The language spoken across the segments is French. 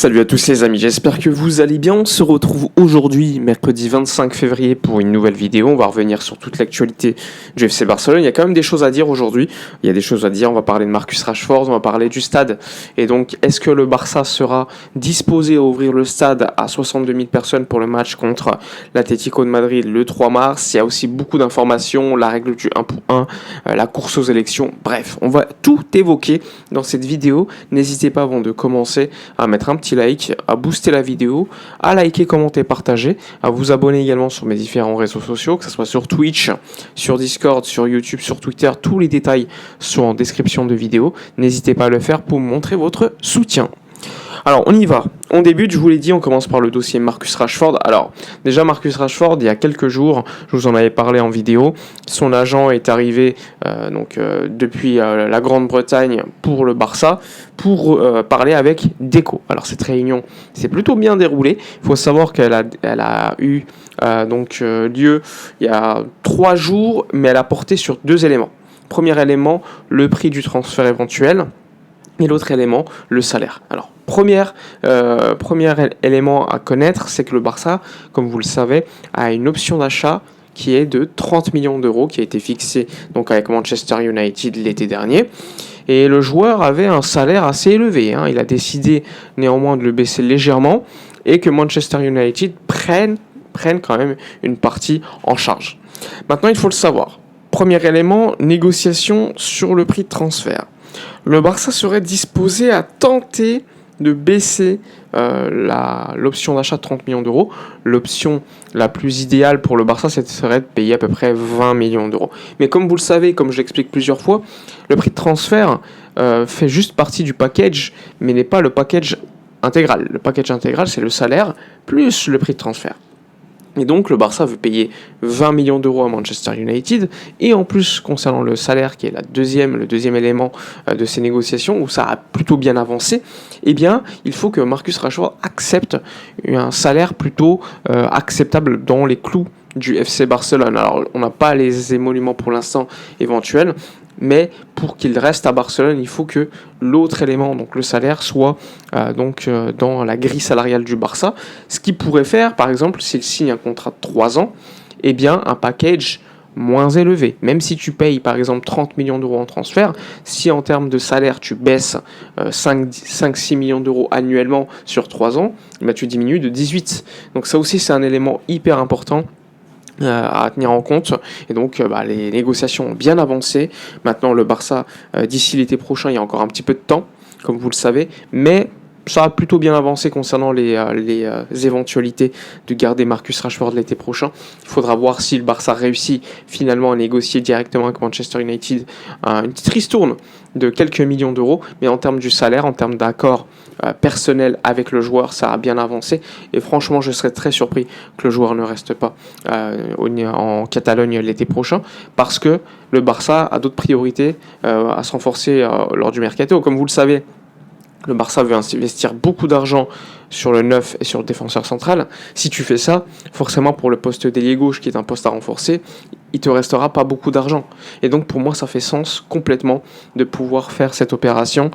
Salut à tous les amis, j'espère que vous allez bien. On se retrouve aujourd'hui, mercredi 25 février, pour une nouvelle vidéo. On va revenir sur toute l'actualité du FC Barcelone. Il y a quand même des choses à dire aujourd'hui. Il y a des choses à dire, on va parler de Marcus Rashford, on va parler du stade. Et donc, est-ce que le Barça sera disposé à ouvrir le stade à 62 000 personnes pour le match contre l'Atlético de Madrid le 3 mars? Il y a aussi beaucoup d'informations, la règle du 1 pour 1, la course aux élections. Bref, on va tout évoquer dans cette vidéo. N'hésitez pas avant de commencer à mettre un petit like, à booster la vidéo, à liker, commenter, partager, à vous abonner également sur mes différents réseaux sociaux, que ce soit sur Twitch, sur Discord, sur YouTube, sur Twitter. Tous les détails sont en description de vidéo. N'hésitez pas à le faire pour me montrer votre soutien. Alors, on y va. On débute, je vous l'ai dit, on commence par le dossier Marcus Rashford. Alors, déjà, Marcus Rashford, il y a quelques jours, je vous en avais parlé en vidéo, son agent est arrivé depuis la Grande-Bretagne pour le Barça, pour parler avec Deco. Alors, cette réunion s'est plutôt bien déroulée. Il faut savoir qu'elle a eu lieu il y a 3 jours, mais elle a porté sur 2 éléments. Premier élément, le prix du transfert éventuel. Et l'autre élément, le salaire. Alors, premier élément à connaître, c'est que le Barça, comme vous le savez, a une option d'achat qui est de 30 millions d'euros, qui a été fixée donc avec Manchester United l'été dernier. Et le joueur avait un salaire assez élevé. Il a décidé néanmoins de le baisser légèrement et que Manchester United prenne quand même une partie en charge. Maintenant, il faut le savoir. Premier élément, négociation sur le prix de transfert. Le Barça serait disposé à tenter de baisser l'option d'achat de 30 millions d'euros. L'option la plus idéale pour le Barça, serait de payer à peu près 20 millions d'euros. Mais comme vous le savez, comme je l'explique plusieurs fois, le prix de transfert fait juste partie du package, mais n'est pas le package intégral. Le package intégral, c'est le salaire plus le prix de transfert. Et donc le Barça veut payer 20 millions d'euros à Manchester United. Et en plus, concernant le salaire, qui est le deuxième élément de ces négociations, où ça a plutôt bien avancé, eh bien, il faut que Marcus Rashford accepte un salaire plutôt acceptable dans les clous du FC Barcelone. Alors, on n'a pas les émoluments pour l'instant éventuels, mais pour qu'il reste à Barcelone, il faut que l'autre élément, donc le salaire, soit dans la grille salariale du Barça. Ce qu'il pourrait faire, par exemple, s'il signe un contrat de 3 ans, eh bien, un package moins élevé. Même si tu payes, par exemple, 30 millions d'euros en transfert, si en termes de salaire, tu baisses 5-6 millions d'euros annuellement sur 3 ans, eh bien, tu diminues de 18. Donc ça aussi, c'est un élément hyper important à tenir en compte. Et donc les négociations ont bien avancé. Maintenant le Barça, d'ici l'été prochain, il y a encore un petit peu de temps, comme vous le savez, mais ça a plutôt bien avancé concernant les éventualités de garder Marcus Rashford l'été prochain. Il faudra voir si le Barça réussit finalement à négocier directement avec Manchester United une petite ristourne de quelques millions d'euros, mais en termes du salaire, en termes d'accord personnel avec le joueur, ça a bien avancé. Et franchement, je serais très surpris que le joueur ne reste pas en Catalogne l'été prochain, parce que le Barça a d'autres priorités à se renforcer lors du mercato. Comme vous le savez, le Barça veut investir beaucoup d'argent sur le neuf et sur le défenseur central. Si tu fais ça, forcément pour le poste d'ailier gauche, qui est un poste à renforcer, il te restera pas beaucoup d'argent. Et donc pour moi, ça fait sens complètement de pouvoir faire cette opération,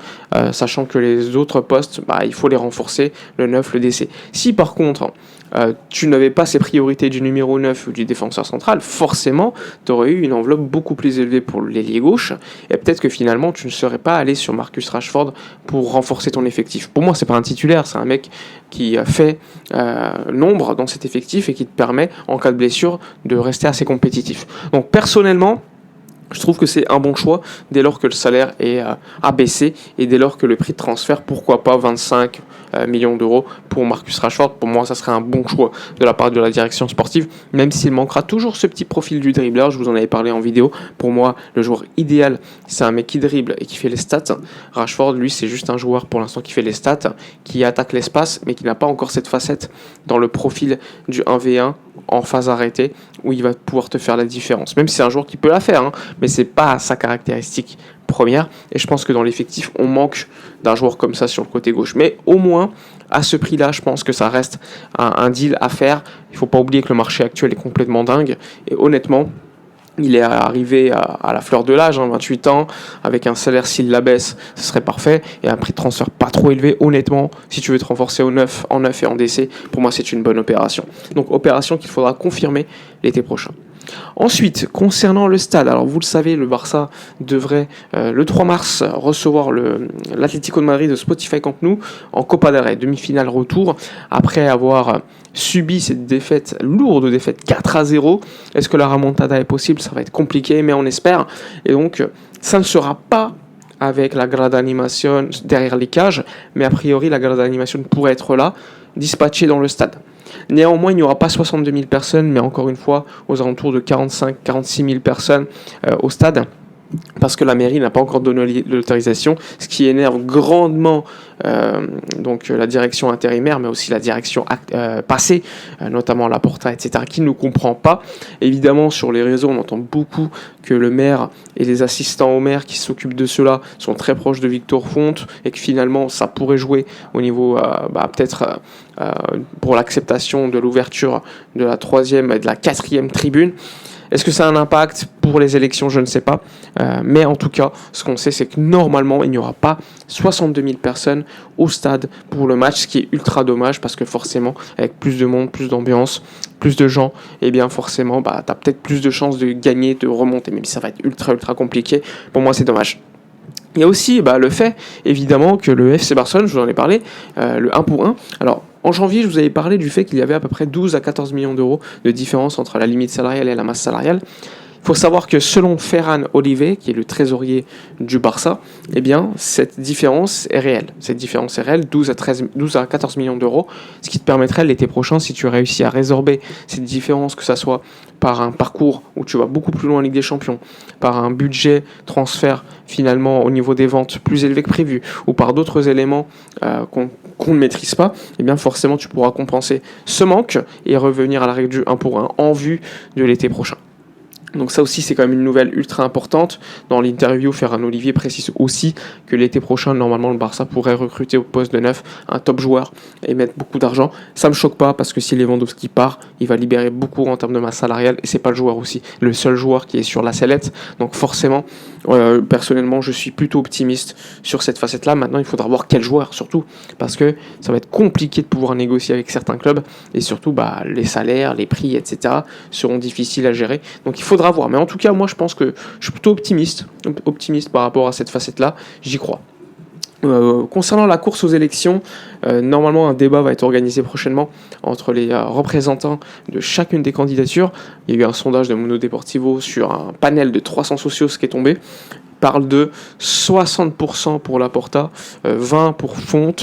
sachant que les autres postes, il faut les renforcer, le neuf, le DC. Si par contre, tu n'avais pas ces priorités du numéro 9 ou du défenseur central, forcément, tu aurais eu une enveloppe beaucoup plus élevée pour l'ailier gauche, et peut-être que finalement, tu ne serais pas allé sur Marcus Rashford pour renforcer ton effectif. Pour moi, c'est pas un titulaire, c'est un mec qui fait nombre dans cet effectif et qui te permet, en cas de blessure, de rester assez compétitif. Donc personnellement, je trouve que c'est un bon choix dès lors que le salaire est abaissé et dès lors que le prix de transfert, pourquoi pas 25 millions d'euros pour Marcus Rashford. Pour moi, ça serait un bon choix de la part de la direction sportive, même s'il manquera toujours ce petit profil du dribbleur. Je vous en avais parlé en vidéo. Pour moi, le joueur idéal, c'est un mec qui dribble et qui fait les stats. Rashford, lui, c'est juste un joueur pour l'instant qui fait les stats, qui attaque l'espace, mais qui n'a pas encore cette facette dans le profil du 1v1 en phase arrêtée, où il va pouvoir te faire la différence. Même si c'est un joueur qui peut la faire, mais c'est pas sa caractéristique première. Et je pense que dans l'effectif, on manque d'un joueur comme ça sur le côté gauche. Mais au moins, à ce prix-là, je pense que ça reste un deal à faire. Il faut pas oublier que le marché actuel est complètement dingue. Et honnêtement, Il est arrivé à la fleur de l'âge, 28 ans, avec un salaire s'il la baisse, ce serait parfait, et un prix de transfert pas trop élevé. Honnêtement, si tu veux te renforcer en neuf et en DC, pour moi c'est une bonne opération. Donc opération qu'il faudra confirmer l'été prochain. Ensuite, concernant le stade, alors vous le savez, le Barça devrait le 3 mars recevoir l'Atlético de Madrid de Spotify Camp Nou en Copa del Rey, demi-finale retour, après avoir subi cette lourde défaite 4-0. Est-ce que la remontada est possible? Ça va être compliqué, mais on espère. Et donc, ça ne sera pas avec la grada animation derrière les cages, mais a priori, la grada animation pourrait être là, dispatchée dans le stade. Néanmoins, il n'y aura pas 62 000 personnes, mais encore une fois, aux alentours de 45-46 000 personnes au stade, parce que la mairie n'a pas encore donné l'autorisation, ce qui énerve grandement donc la direction intérimaire, mais aussi la direction passée, notamment la Porta, etc., qui ne comprend pas. Évidemment, sur les réseaux, on entend beaucoup que le maire et les assistants au maire qui s'occupent de cela sont très proches de Victor Font, et que finalement, ça pourrait jouer au niveau, peut-être pour l'acceptation de l'ouverture de la 3e et de la 4e tribune. Est-ce que ça a un impact pour les élections? Je ne sais pas. Mais en tout cas, ce qu'on sait, c'est que normalement, il n'y aura pas 62 000 personnes au stade pour le match, ce qui est ultra dommage parce que forcément, avec plus de monde, plus d'ambiance, plus de gens, eh bien forcément, tu as peut-être plus de chances de gagner, de remonter. Même si ça va être ultra compliqué, pour moi, c'est dommage. Il y a aussi le fait, évidemment, que le FC Barcelone, je vous en ai parlé, le 1 pour 1. Alors, en janvier, je vous avais parlé du fait qu'il y avait à peu près 12 à 14 millions d'euros de différence entre la limite salariale et la masse salariale. Il faut savoir que selon Ferran Olivé, qui est le trésorier du Barça, eh bien, cette différence est réelle. Cette différence est réelle, 12 à 14 millions d'euros, ce qui te permettrait l'été prochain, si tu réussis à résorber cette différence, que ça soit par un parcours où tu vas beaucoup plus loin en Ligue des Champions, par un budget transfert finalement au niveau des ventes plus élevé que prévu, ou par d'autres éléments qu'on ne maîtrise pas, eh bien forcément tu pourras compenser ce manque et revenir à la règle du 1 pour 1 en vue de l'été prochain. Donc ça aussi, c'est quand même une nouvelle ultra importante. Dans l'interview, Ferran Olivier précise aussi que l'été prochain, normalement, le Barça pourrait recruter au poste de neuf un top joueur et mettre beaucoup d'argent. Ça me choque pas parce que si Lewandowski part, il va libérer beaucoup en termes de masse salariale et c'est pas le joueur aussi, le seul joueur qui est sur la sellette. Donc forcément, personnellement, je suis plutôt optimiste sur cette facette-là. Maintenant, il faudra voir quel joueur surtout parce que ça va être compliqué de pouvoir négocier avec certains clubs et surtout, les salaires, les prix, etc. seront difficiles à gérer. Donc il faudra voir. Mais en tout cas, moi, je pense que je suis plutôt optimiste par rapport à cette facette-là. J'y crois. Concernant la course aux élections, normalement un débat va être organisé prochainement entre les représentants de chacune des candidatures. Il y a eu un sondage de Mundo Deportivo sur un panel de 300 socios qui est tombé. Il parle de 60% pour Laporta, 20% pour Font,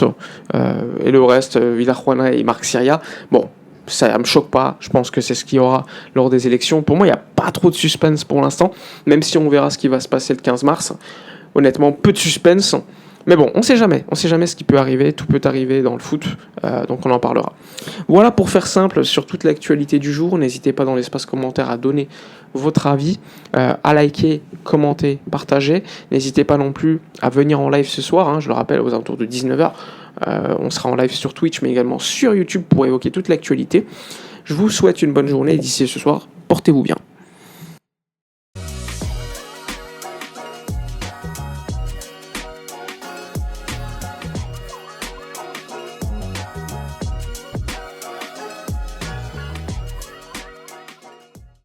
et le reste, Villajuana et Marc Siria. Bon, ça me choque pas, je pense que c'est ce qu'il y aura lors des élections. Pour moi, il n'y a pas trop de suspense pour l'instant, même si on verra ce qui va se passer le 15 mars. Honnêtement, peu de suspense. Mais bon, on sait jamais ce qui peut arriver, tout peut arriver dans le foot, donc on en parlera. Voilà pour faire simple sur toute l'actualité du jour. N'hésitez pas dans l'espace commentaire à donner votre avis, à liker, commenter, partager. N'hésitez pas non plus à venir en live ce soir, je le rappelle, aux alentours de 19h. On sera en live sur Twitch, mais également sur YouTube pour évoquer toute l'actualité. Je vous souhaite une bonne journée et d'ici ce soir, portez-vous bien.